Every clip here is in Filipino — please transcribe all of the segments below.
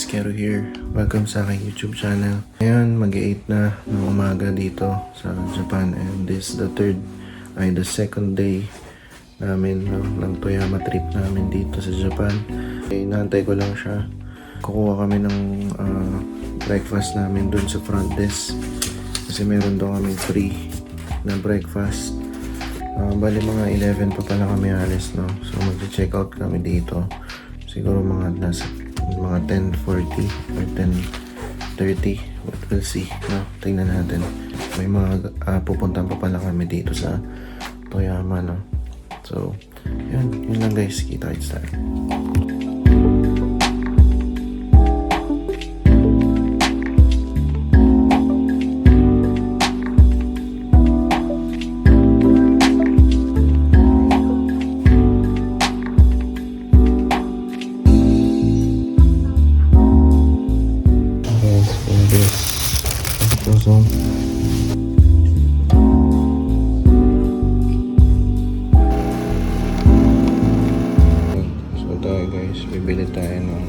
Kero here. Welcome sa aking YouTube channel. Ngayon, mag-8 na ng umaga dito sa Japan and this is the second day namin ng Toyama trip namin dito sa Japan. Inaantay ko lang siya. Kukuha kami ng breakfast namin dun sa front desk kasi meron daw kami free na breakfast. Bali mga 11 pa pala kami alis, no? So mag-check out kami dito. Siguro mga 10:40 or 10:30. But we'll see. No? Tingnan natin. May mga pupuntahan pa pala kami dito sa Toyama, no? So, yun lang guys. Kita-kits tayo. Bibili tayo ng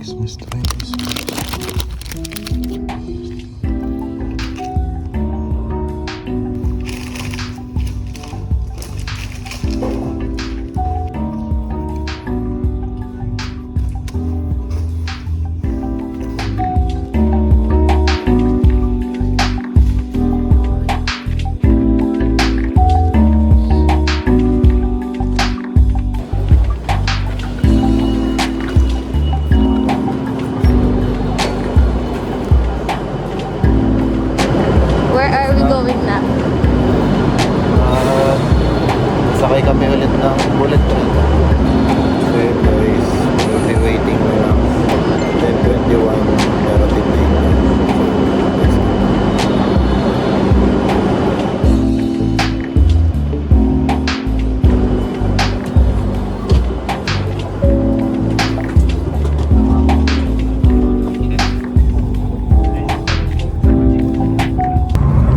Christmas trees. Sakay kami ulit ng bullet train. So yun guys, we'll be waiting na lang 10:21 darating na yun.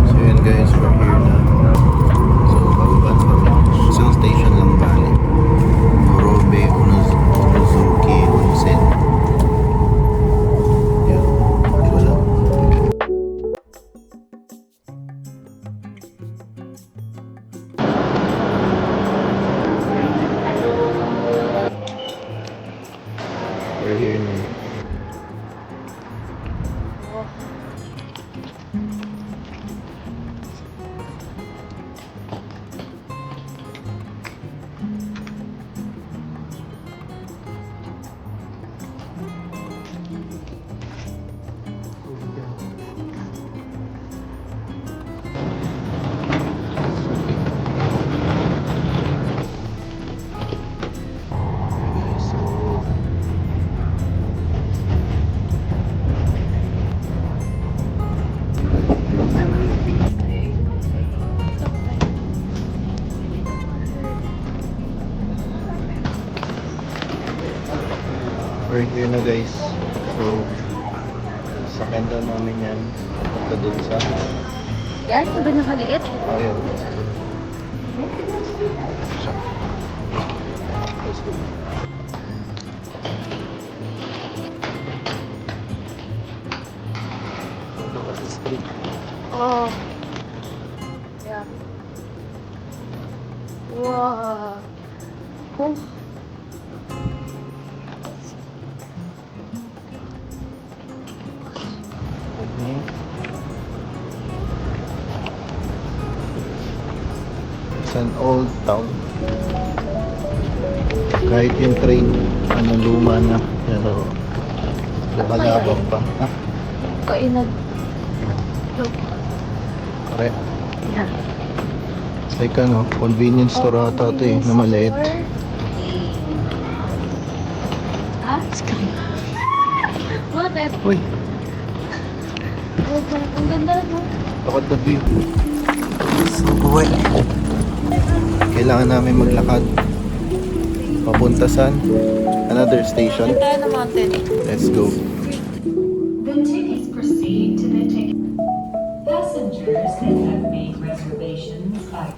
So yun guys, we're here na. Station lang bali. Morobe, Unozuki, Onsen. Yan, di ko lang. We're here now. We're here na guys. So, sakyan daw namin yan. Punta dun sa... Yan? Ba nakaliit? Ayun. Let's go. Look at the street. Oh. Yeah. Wow. Oh. an old town. Kahit yung train, luma na. Pero, nakalabang pa. Ha? Kainag. Pare. Yan. Like convenience store ata ito na maliit. Ha? Bakit? Uy, Ang ganda na. takot na view. Buhay. Kailangan namin maglakad. Papunta saan? Another station. Tayo na mountain. Let's go. The tickets proceed to the ticket. Passengers that have made reservations by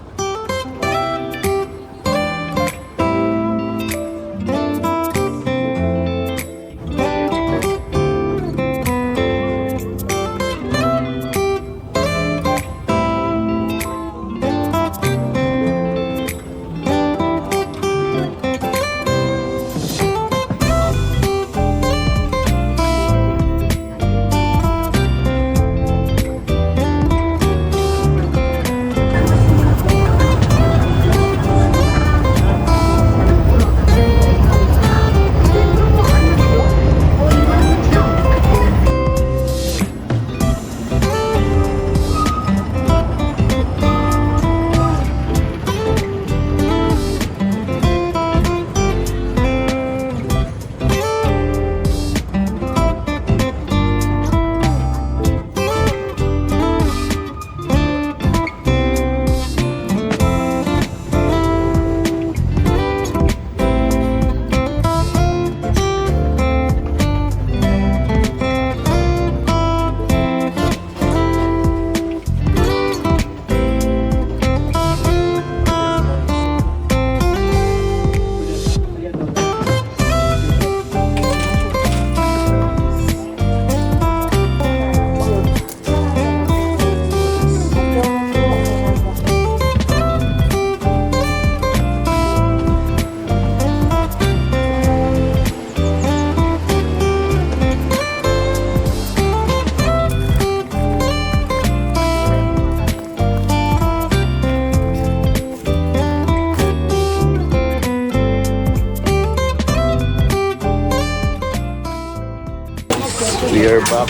We are back.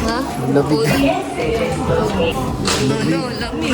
Ha? Lamig. No, lamig.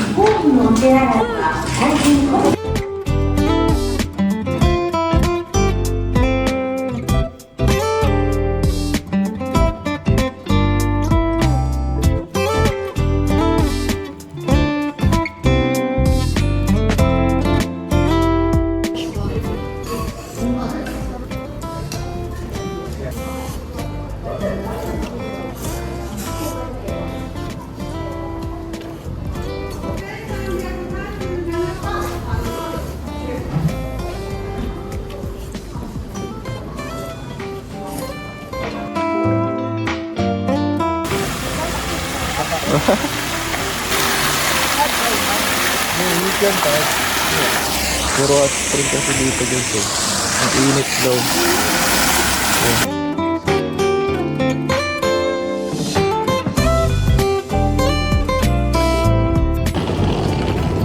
Yan, kahit. Puro hot spring kasi dito guys eh. Ang init daw. Yan.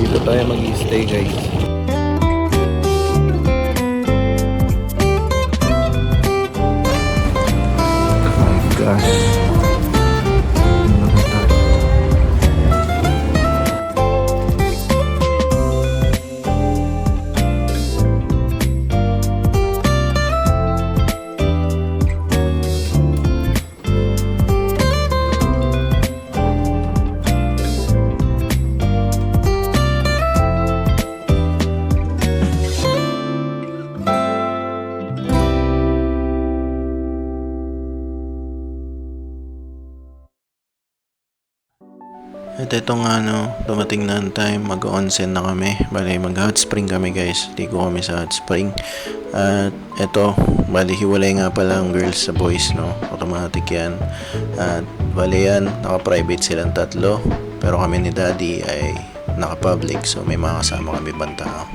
Dito tayo mag-i-stay guys. Oh my gosh. At ito nga dumating na ang time, mag-onsen na kami. Bali, mag-hot spring kami guys. Ligo kami sa hot spring. At ito, bali, hiwalay nga pala ang girls sa boys, automatic yan. At bali yan, naka-private silang tatlo. Pero kami ni daddy ay naka-public, so may mga kasama kami banta.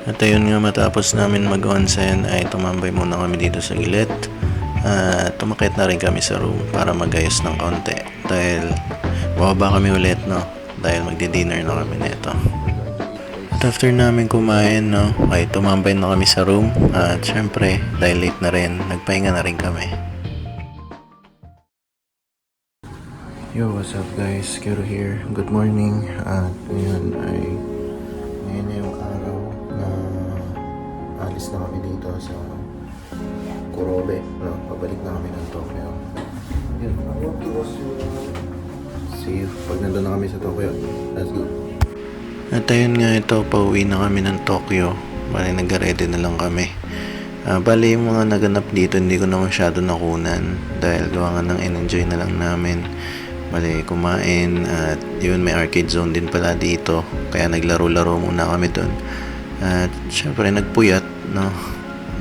At ayun nga, matapos namin mag-onsen ay tumambay muna kami dito sa gilid. At tumakit na rin kami sa room para magayos ng konti. dahil bababa kami ulit, no? Dahil magdi-dinner na kami nito. At after namin kumain, no, ay tumambay na kami sa room. At syempre, dahil late na rin, nagpahinga na rin kami. Yo, what's up guys? Kero here. Good morning. At ngayon na yung araw na alis na kami dito sa Kurobe. No, pabalik na kami ng Tokyo. Yun. See you pag nandun na kami sa Tokyo. Let's go. At ayun nga, ito, pauwi na kami ng Tokyo. Bali, nag-ready na lang kami. Bali, yung mga naganap dito, hindi ko na masyado nakunan. Dahil gawa nga ng in-enjoy na lang namin. Bali, kumain. At yun, may arcade zone din pala dito. Kaya naglaro-laro muna kami dun. At syempre, nagpuyat, no?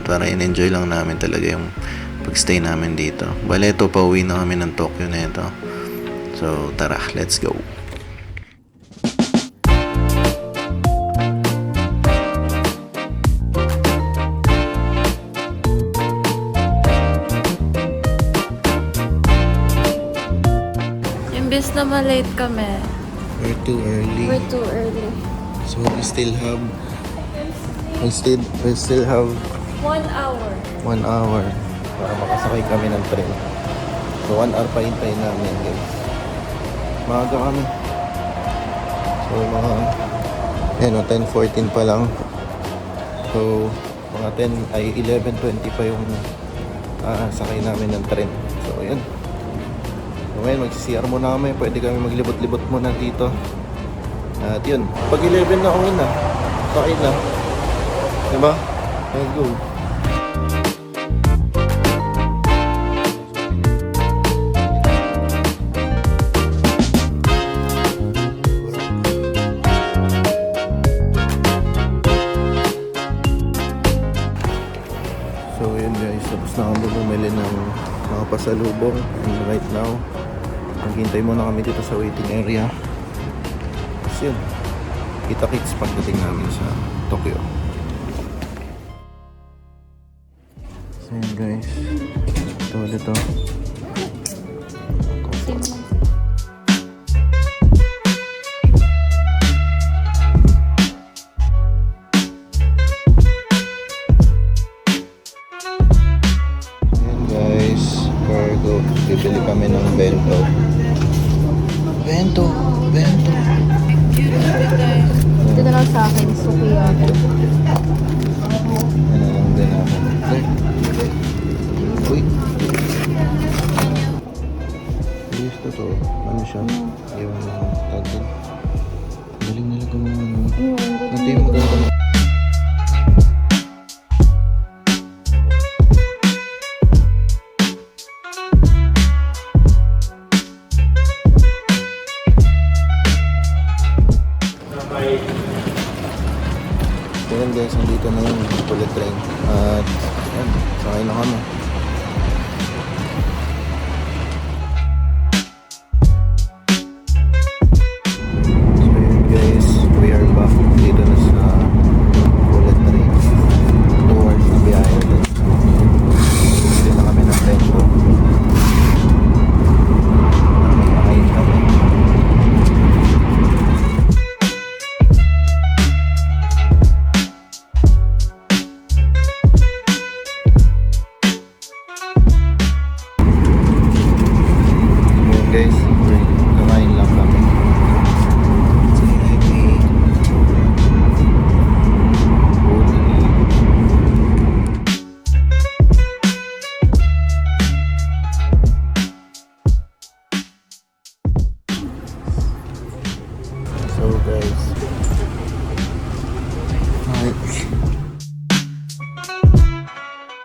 Para in-enjoy lang namin talaga yung pag-stay namin dito. Bali, ito, pauwi na kami ng Tokyo na ito. So, tara, let's go. Imbes na malate kami. We're too early. We're too early. So we still have 1 hour. 1 hour para makasakay kami ng train. So 1 hour pa hintayin namin guys. Maaga kami. So mga 10:14 pa lang. So mga 11:20 pa yung sakay namin ng train. So yun. So ngayon mag-CR muna kami. Pwede kami maglibot-libot muna dito. At yun. Pag 11 na uwi na. Sakay na. Diba? Let's go. So yun guys. Tapos na kami bumili ng mga pasalubong. And right now, maghintay muna kami dito sa waiting area. Tapos yun, kita-kits pagdating namin sa Tokyo. So yun guys, ito ulit ito. Ayan guys, cargo. Bibili kami ng bento. Bento. Ito na lang sa akin, sukiyaki. Ano lang din ako. Uy. Ayos to to. Ano siya? Yung tagin. Galing nila gumawa. Ito yung maganda. So yun guys, nandito na yung bullet train. At yan, sakay na kami.